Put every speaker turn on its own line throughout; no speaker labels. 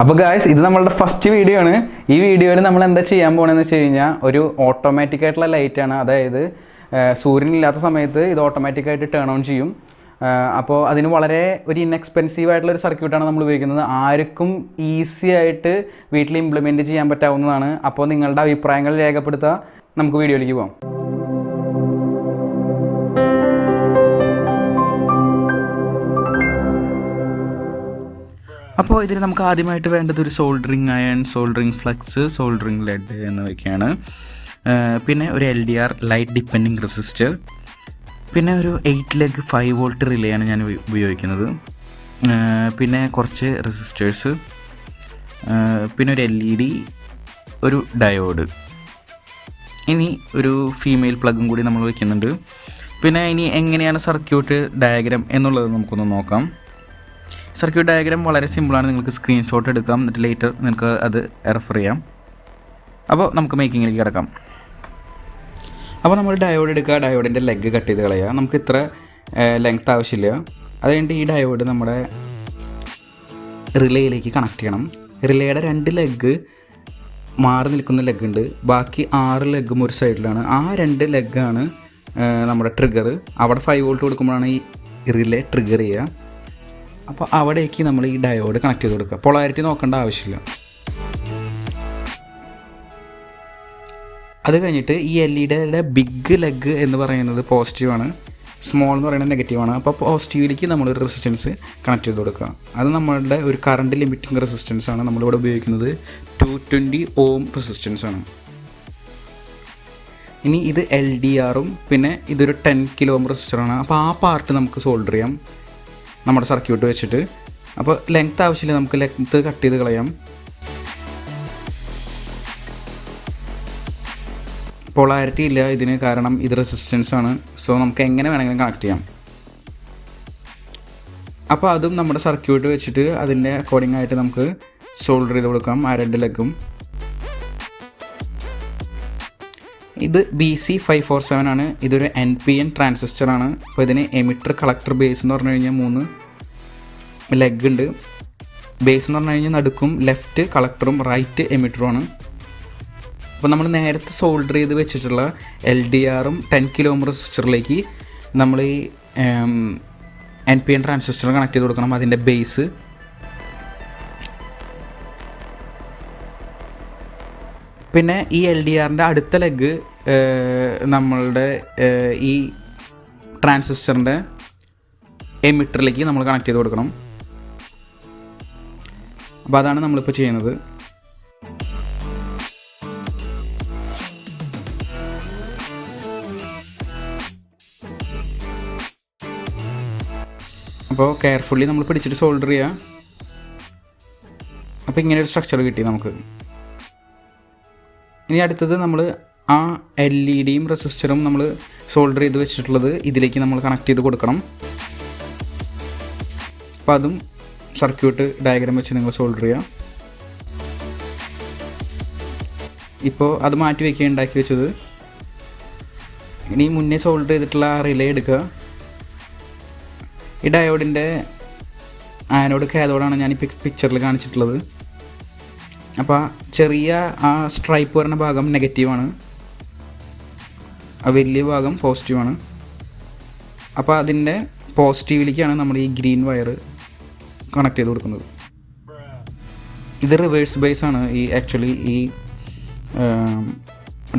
അപ്പോൾ ഗായ്സ്, ഇത് നമ്മളുടെ ഫസ്റ്റ് വീഡിയോ ആണ്. ഈ വീഡിയോയിൽ നമ്മൾ എന്താ ചെയ്യാൻ പോകണമെന്ന് വെച്ച് കഴിഞ്ഞാൽ ഒരു ഓട്ടോമാറ്റിക് ആയിട്ടുള്ള ലൈറ്റാണ്. അതായത് സൂര്യനില്ലാത്ത സമയത്ത് ഇത് ഓട്ടോമാറ്റിക്കായിട്ട് ടേൺ ഓൺ ചെയ്യും. അപ്പോൾ അതിന് വളരെ ഒരു ഇൻഎക്സ്പെൻസീവ് ആയിട്ടുള്ള ഒരു സർക്യൂട്ടാണ് നമ്മൾ ഉപയോഗിക്കുന്നത്. ആർക്കും ഈസി ആയിട്ട് വീട്ടിൽ ഇംപ്ലിമെൻറ്റ് ചെയ്യാൻ പറ്റാവുന്നതാണ്. അപ്പോൾ നിങ്ങളുടെ അഭിപ്രായങ്ങൾ രേഖപ്പെടുത്തുക. നമുക്ക് വീഡിയോയിലേക്ക് പോകാം. അപ്പോൾ ഇതിൽ നമുക്ക് ആദ്യമായിട്ട് വേണ്ടത് ഒരു soldering iron, soldering flux, soldering lead എന്നിവയൊക്കെയാണ്. പിന്നെ ഒരു LDR ലൈറ്റ് ഡിപ്പെൻഡിങ് റെസിസ്റ്റർ, പിന്നെ ഒരു 8 ലെഗ് 5 വോൾട്ട് റിലേയാണ് ഞാൻ ഉപയോഗിക്കുന്നത്. പിന്നെ കുറച്ച് റെസിസ്റ്റേഴ്സ്, പിന്നെ ഒരു LED, ഒരു ഡയോഡ്. ഇനി ഒരു ഫീമെയിൽ പ്ലഗും കൂടി നമ്മൾ വയ്ക്കുന്നുണ്ട്. പിന്നെ ഇനി എങ്ങനെയാണ് സർക്യൂട്ട് ഡയഗ്രാം എന്നുള്ളത് നമുക്കൊന്ന് നോക്കാം. സർക്യൂട്ട് ഡയഗ്രാം വളരെ സിമ്പിളാണ്. നിങ്ങൾക്ക് സ്ക്രീൻഷോട്ട് എടുക്കാം, എന്നിട്ട് ലേറ്റർ നിങ്ങൾക്ക് അത് റെഫർ ചെയ്യാം. അപ്പോൾ നമുക്ക് മേക്കിങ്ങിലേക്ക് കിടക്കാം. അപ്പോൾ നമ്മൾ ഡയോഡ് എടുക്കുക, ഡയോഡിൻ്റെ ലെഗ് കട്ട് ചെയ്ത് കളയുക. നമുക്ക് ഇത്ര ലെങ്ത് ആവശ്യമില്ല. അത് കഴിഞ്ഞിട്ട് ഈ ഡയോഡ് നമ്മുടെ റിലേയിലേക്ക് കണക്ട് ചെയ്യണം. റിലേയുടെ 2 ലെഗ് മാറി നിൽക്കുന്ന ലെഗ് ഉണ്ട്, ബാക്കി 6 ലെഗും ഒരു സൈഡിലാണ്. ആ 2 ലെഗാണ് നമ്മുടെ ട്രിഗർ. അവിടെ 5 വോൾട്ട് കൊടുക്കുമ്പോഴാണ് ഈ റിലേ ട്രിഗർ ചെയ്യുക. അപ്പോൾ അവിടേക്ക് നമ്മൾ ഈ ഡയോഡ് കണക്ട് ചെയ്ത് കൊടുക്കുക. പൊളാരിറ്റി നോക്കേണ്ട ആവശ്യമില്ല. അത് കഴിഞ്ഞിട്ട് ഈ LEDയുടെ ബിഗ് ലെഗ് എന്ന് പറയുന്നത് പോസിറ്റീവാണ്, സ്മോൾ എന്ന് പറയുന്നത് നെഗറ്റീവാണ്. അപ്പോൾ പോസിറ്റീവിലേക്ക് നമ്മളൊരു റെസിസ്റ്റൻസ് കണക്ട് ചെയ്ത് കൊടുക്കുക. അത് നമ്മളുടെ ഒരു കറണ്ട് ലിമിറ്റിംഗ് റെസിസ്റ്റൻസ് ആണ്. നമ്മളിവിടെ ഉപയോഗിക്കുന്നത് 220 ഓം റെസിസ്റ്റൻസ് ആണ്. ഇനി ഇത് LDRും പിന്നെ ഇതൊരു 10 കിലോ ഓം റെസിസ്റ്ററാണ്. അപ്പോൾ ആ പാർട്ട് നമുക്ക് സോൾഡർ ചെയ്യാം നമ്മുടെ സർക്യൂട്ട് വെച്ചിട്ട്. അപ്പോൾ ലെങ്ത് ആവശ്യമില്ല, നമുക്ക് ലെങ്ത് കട്ട് ചെയ്ത് കളയാം. പൊളാരിറ്റി ഇല്ല ഇതിന്, കാരണം ഇത് റെസിസ്റ്റൻസ് ആണ്. സോ നമുക്ക് എങ്ങനെ വേണമെങ്കിലും കണക്ട് ചെയ്യാം. അപ്പോൾ അതും നമ്മുടെ സർക്യൂട്ട് വെച്ചിട്ട് അതിൻ്റെ അക്കോർഡിംഗ് ആയിട്ട് നമുക്ക് സോൾഡർ ചെയ്ത് കൊടുക്കാം ആ 2 ലെഗും. ഇത് BC547 ആണ്. ഇതൊരു NPN ട്രാൻസിസ്റ്ററാണ്. അപ്പോൾ ഇതിന് എമിറ്റർ, കളക്ടർ, ബേസ് എന്ന് പറഞ്ഞു കഴിഞ്ഞാൽ 3 ലെഗ് ഉണ്ട്. ബേസ് എന്ന് പറഞ്ഞു കഴിഞ്ഞാൽ നടുക്കും ലെഫ്റ്റ് കളക്ടറും റൈറ്റ് എമിറ്ററുമാണ്. അപ്പോൾ നമ്മൾ നേരത്തെ സോൾഡർ ചെയ്ത് വെച്ചിട്ടുള്ള LDRും 10 കിലോ ഓം റെസിസ്റ്ററിലേക്ക് നമ്മൾ ഈ NPN ട്രാൻസിസ്റ്റർ കണക്ട് ചെയ്ത് കൊടുക്കണം. അതിൻ്റെ ബേസ്, പിന്നെ ഈ LDRൻ്റെ അടുത്ത ലെഗ് നമ്മളുടെ ഈ ട്രാൻസിസ്റ്ററിൻ്റെ എമിറ്ററിലേക്ക് നമ്മൾ കണക്ട് ചെയ്ത് കൊടുക്കണം. അപ്പോൾ അതാണ് നമ്മളിപ്പോൾ ചെയ്യുന്നത്. അപ്പോൾ കെയർഫുള്ളി നമ്മൾ പിടിച്ചിട്ട് സോൾഡർ ചെയ്യുക. അപ്പോൾ ഇങ്ങനെ ഒരു സ്ട്രക്ചർ കിട്ടി നമുക്ക്. ഇനി അടുത്തത് നമ്മൾ ആ LEDയും റെസിസ്റ്ററും നമ്മൾ സോൾഡർ ചെയ്ത് വെച്ചിട്ടുള്ളത് ഇതിലേക്ക് നമ്മൾ കണക്ട് ചെയ്ത് കൊടുക്കണം. അപ്പോൾ അതും സർക്യൂട്ട് ഡയഗ്രാം വെച്ച് നിങ്ങൾ സോൾഡർ ചെയ്യുക. ഇപ്പോൾ അത് മാറ്റി വയ്ക്കുക ഉണ്ടാക്കി വെച്ചത്. ഇനി മുന്നേ സോൾഡർ ചെയ്തിട്ടുള്ള ആ റിലേ എടുക്കുക. ഈ ഡയോഡിൻ്റെ ആനോഡ് കാഥോഡാണ് ഞാൻ ഈ പിക്ചറിൽ കാണിച്ചിട്ടുള്ളത്. അപ്പോൾ ചെറിയ ആ സ്ട്രൈപ്പ് വരുന്ന ഭാഗം നെഗറ്റീവാണ്, ആ വലിയ ഭാഗം പോസിറ്റീവാണ്. അപ്പോൾ അതിൻ്റെ പോസിറ്റീവിലേക്കാണ് നമ്മൾ ഈ ഗ്രീൻ വയർ കണക്ട് ചെയ്ത് കൊടുക്കുന്നത്. ഇത് റിവേഴ്സ് ബേസ് ആണ് ഈ ആക്ച്വലി ഈ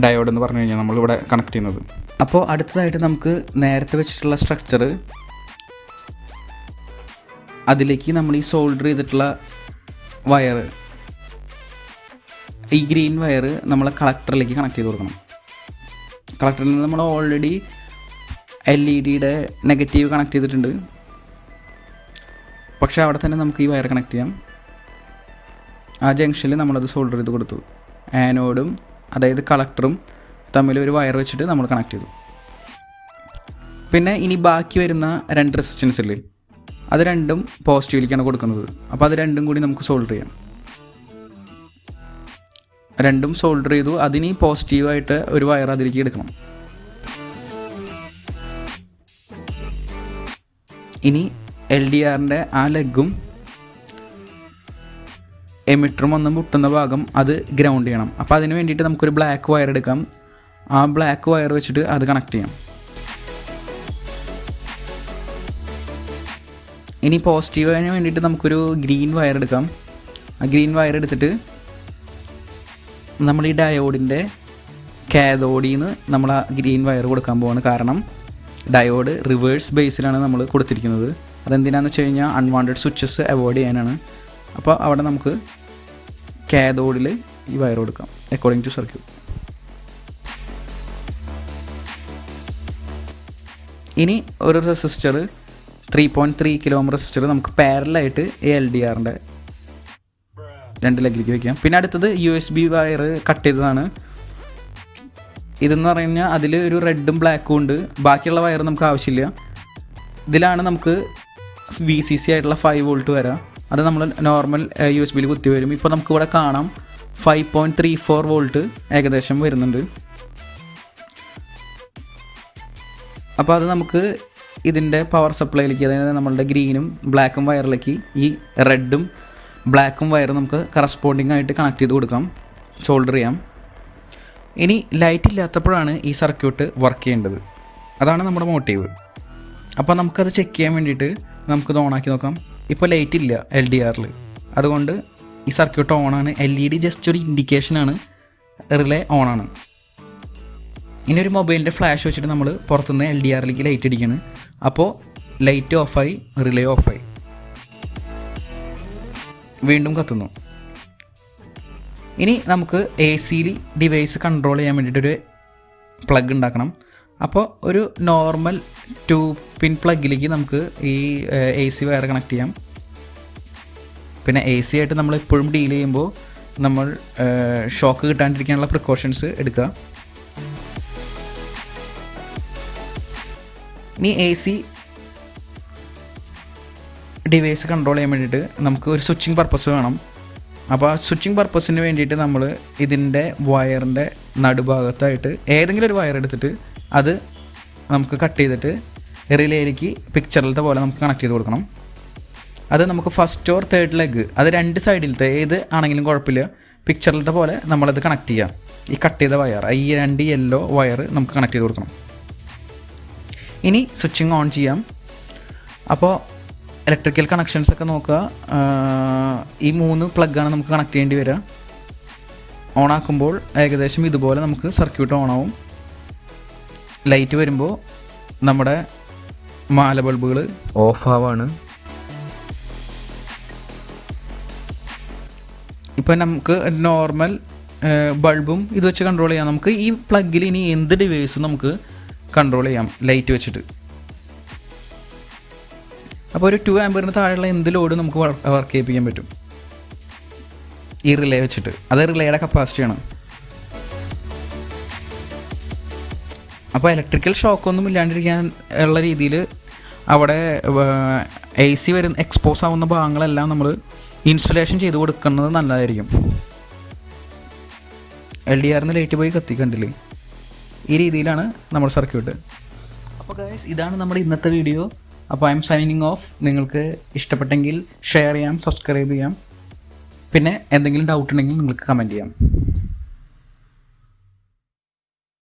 ഡയോഡ് എന്ന് പറഞ്ഞു കഴിഞ്ഞാൽ നമ്മളിവിടെ കണക്ട് ചെയ്യുന്നത്. അപ്പോൾ അടുത്തതായിട്ട് നമുക്ക് നേരത്തെ വെച്ചിട്ടുള്ള സ്ട്രക്ചർ അതിലേക്ക് നമ്മൾ ഈ സോൾഡർ ചെയ്തിട്ടുള്ള വയർ, ഈ ഗ്രീൻ വയർ നമ്മളെ കളക്ടറിലേക്ക് കണക്ട് ചെയ്ത് കൊടുക്കണം. കളക്ടറിൽ നിന്ന് നമ്മൾ ഓൾറെഡി LEDയുടെ നെഗറ്റീവ് കണക്ട് ചെയ്തിട്ടുണ്ട്, പക്ഷേ അവിടെ തന്നെ നമുക്ക് ഈ വയർ കണക്ട് ചെയ്യാം. ആ ജംഗ്ഷനിൽ നമ്മളത് സോൾഡർ ചെയ്ത് കൊടുത്തു. ആനോഡും അതായത് കളക്ടറും തമ്മിൽ ഒരു വയർ വെച്ചിട്ട് നമ്മൾ കണക്ട് ചെയ്തു. പിന്നെ ഇനി ബാക്കി വരുന്ന 2 റെസിസ്റ്റൻസ് ഇല്ലേ, അത് രണ്ടും പോസിറ്റീവിലേക്കാണ് കൊടുക്കുന്നത്. അപ്പോൾ അത് രണ്ടും കൂടി നമുക്ക് സോൾഡർ ചെയ്യാം. രണ്ടും സോൾഡർ ചെയ്തു. അതിന് പോസിറ്റീവായിട്ട് ഒരു വയർ അതിലേക്ക് എടുക്കണം. ഇനി LDRൻ്റെ ആ ലെഗും എമിറ്ററും ഒന്നും പൊട്ടുന്ന ഭാഗം അത് ഗ്രൗണ്ട് ചെയ്യണം. അപ്പോൾ അതിന് വേണ്ടിയിട്ട് നമുക്കൊരു ബ്ലാക്ക് വയർ എടുക്കാം. ആ ബ്ലാക്ക് വയർ വെച്ചിട്ട് അത് കണക്ട് ചെയ്യാം. ഇനി പോസിറ്റീവിന് വേണ്ടിയിട്ട് നമുക്കൊരു ഗ്രീൻ വയർ എടുക്കാം. ആ ഗ്രീൻ വയർ എടുത്തിട്ട് നമ്മൾ ഈ ഡയോഡിൻ്റെ കാഥോഡിൽ നിന്ന് നമ്മൾ ആ ഗ്രീൻ വയർ കൊടുക്കാൻ പോവാണ്. കാരണം ഡയോഡ് റിവേഴ്സ് ബേസിലാണ് നമ്മൾ കൊടുത്തിരിക്കുന്നത്. അതെന്തിനാണെന്ന് വെച്ച് കഴിഞ്ഞാൽ അൺവാണ്ടഡ് സ്വിച്ചസ് അവോയ്ഡ് ചെയ്യാനാണ്. അപ്പോൾ അവിടെ നമുക്ക് കാഥോഡിൽ ഈ വയർ കൊടുക്കാം അക്കോർഡിംഗ് ടു സർക്യൂട്ട്. ഇനി ഒരു റെസിസ്റ്റർ 3.3 kilo ohm റെസിസ്റ്റർ നമുക്ക് പാരലായിട്ട് LDRൻ്റെ 2 ലെഗിലേക്ക് വയ്ക്കാം. പിന്നെ അടുത്തത് USB വയർ കട്ട് ചെയ്തതാണ്. ഇതെന്ന് പറഞ്ഞു കഴിഞ്ഞാൽ അതിൽ ഒരു റെഡും ബ്ലാക്കും ഉണ്ട്. ബാക്കിയുള്ള വയർ നമുക്ക് ആവശ്യമില്ല. ഇതിലാണ് നമുക്ക് VCC ആയിട്ടുള്ള 5 volt വരാം. അത് നമ്മൾ നോർമൽ USB കുത്തി വരും. ഇപ്പോൾ നമുക്കിവിടെ കാണാം 5.34 volt ഏകദേശം വരുന്നുണ്ട്. അപ്പോൾ അത് നമുക്ക് ഇതിൻ്റെ പവർ സപ്ലൈയിലേക്ക്, അതായത് നമ്മളുടെ ഗ്രീനും ബ്ലാക്കും വയറിലേക്ക് ഈ റെഡും ബ്ലാക്കും വയർ നമുക്ക് കറസ്പോണ്ടിങ് ആയിട്ട് കണക്ട് ചെയ്ത് കൊടുക്കാം, സോൾഡർ ചെയ്യാം. ഇനി ലൈറ്റ് ഇല്ലാത്തപ്പോഴാണ് ഈ സർക്യൂട്ട് വർക്ക് ചെയ്യേണ്ടത്. അതാണ് നമ്മുടെ മോട്ടീവ്. അപ്പോൾ നമുക്കത് ചെക്ക് ചെയ്യാൻ വേണ്ടിയിട്ട് നമുക്കിത് ഓണാക്കി നോക്കാം. ഇപ്പോൾ ലൈറ്റ് ഇല്ല LDRൽ, അതുകൊണ്ട് ഈ സർക്യൂട്ട് ഓണാണ്. LED ജസ്റ്റ് ഒരു ഇൻഡിക്കേഷനാണ്, റിലേ ഓണാണ്. ഇനി ഒരു മൊബൈലിൻ്റെ ഫ്ലാഷ് വെച്ചിട്ട് നമ്മൾ പുറത്തുനിന്ന് LDRലേക്ക് ലൈറ്റ് അടിക്കുകയാണ്. അപ്പോൾ ലൈറ്റ് ഓഫായി, റിലേ ഓഫായി, വീണ്ടും കത്തുന്നു. ഇനി നമുക്ക് AC ഡിവൈസ് കൺട്രോൾ ചെയ്യാൻ വേണ്ടിയിട്ടൊരു പ്ലഗ് ഉണ്ടാക്കണം. അപ്പോൾ ഒരു നോർമൽ 2-pin പ്ലഗിലേക്ക് നമുക്ക് ഈ AC വയർ കണക്ട് ചെയ്യാം. പിന്നെ AC ആയിട്ട് നമ്മൾ എപ്പോഴും ഡീൽ ചെയ്യുമ്പോൾ നമ്മൾ ഷോക്ക് കിട്ടാണ്ടിരിക്കാനുള്ള പ്രിക്കോഷൻസ് എടുക്കുക. ഇനി AC ഡിവൈസ് കൺട്രോൾ ചെയ്യാൻ വേണ്ടിയിട്ട് നമുക്ക് ഒരു സ്വിച്ചിങ് പർപ്പസ് വേണം. അപ്പോൾ ആ സ്വിച്ചിങ് പർപ്പസിന് വേണ്ടിയിട്ട് നമ്മൾ ഇതിൻ്റെ വയറിൻ്റെ നടുഭാഗത്തായിട്ട് ഏതെങ്കിലും ഒരു വയർ എടുത്തിട്ട് അത് നമുക്ക് കട്ട് ചെയ്തിട്ട് റിലേയിലേക്ക് പിക്ചറിലത്തെ പോലെ നമുക്ക് കണക്ട് ചെയ്ത് കൊടുക്കണം. അത് നമുക്ക് ഫസ്റ്റ് ഓർ തേർഡ് ലെഗ്, അത് 2 സൈഡിലത്തെ ഏത് ആണെങ്കിലും കുഴപ്പമില്ല, പിക്ചറിലത്തെ പോലെ നമ്മളത് കണക്ട് ചെയ്യാം. ഈ കട്ട് ചെയ്ത വയർ, ഈ 2 യെല്ലോ വയർ നമുക്ക് കണക്ട് ചെയ്ത് കൊടുക്കണം. ഇനി സ്വിച്ചിങ് ഓൺ ചെയ്യാം. അപ്പോൾ ഇലക്ട്രിക്കൽ കണക്ഷൻസൊക്കെ നോക്കുക. ഈ 3 പ്ലഗാണ് നമുക്ക് കണക്ട് ചെയ്യേണ്ടി വരിക. ഓണാക്കുമ്പോൾ ഏകദേശം ഇതുപോലെ നമുക്ക് സർക്യൂട്ട് ഓണാവും. ലൈറ്റ് വരുമ്പോൾ നമ്മുടെ മാല ബൾബുകൾ ഓഫ് ആവാണ്. ഇപ്പം നമുക്ക് നോർമൽ ബൾബും ഇത് വെച്ച് കൺട്രോൾ ചെയ്യാം. നമുക്ക് ഈ പ്ലഗിൽ ഇനി എന്ത് ഡിവൈസും നമുക്ക് കൺട്രോൾ ചെയ്യാം ലൈറ്റ് വെച്ചിട്ട്. അപ്പോൾ ഒരു 2 ആംപിയറിന് താഴെയുള്ള എന്ത് ലോഡ് നമുക്ക് വർക്ക് ചെയ്യിപ്പിക്കാൻ പറ്റും ഈ റിലേ വെച്ചിട്ട്. അത് റിലേയുടെ കപ്പാസിറ്റിയാണ്. അപ്പോൾ ഇലക്ട്രിക്കൽ ഷോക്കൊന്നും ഇല്ലാണ്ടിരിക്കാൻ ഉള്ള രീതിയിൽ അവിടെ AC വരുന്ന എക്സ്പോസ് ആവുന്ന ഭാഗങ്ങളെല്ലാം നമ്മൾ ഇൻസുലേഷൻ ചെയ്ത് കൊടുക്കുന്നത് നല്ലതായിരിക്കും. LDRന്ന് ലൈറ്റ് പോയി കത്തിക്കണ്ടില്ലേ, ഈ രീതിയിലാണ് നമ്മുടെ സർക്യൂട്ട്. അപ്പോൾ ഗൈസ്, ഇതാണ് നമ്മുടെ ഇന്നത്തെ വീഡിയോ. അപ്പോൾ ഐ എം സൈനിങ് ഓഫ്. നിങ്ങൾക്ക് ഇഷ്ടപ്പെട്ടെങ്കിൽ ഷെയർ ചെയ്യാം, സബ്സ്ക്രൈബ് ചെയ്യാം. പിന്നെ എന്തെങ്കിലും ഡൗട്ട് ഉണ്ടെങ്കിൽ നിങ്ങൾക്ക് കമൻറ്റ് ചെയ്യാം.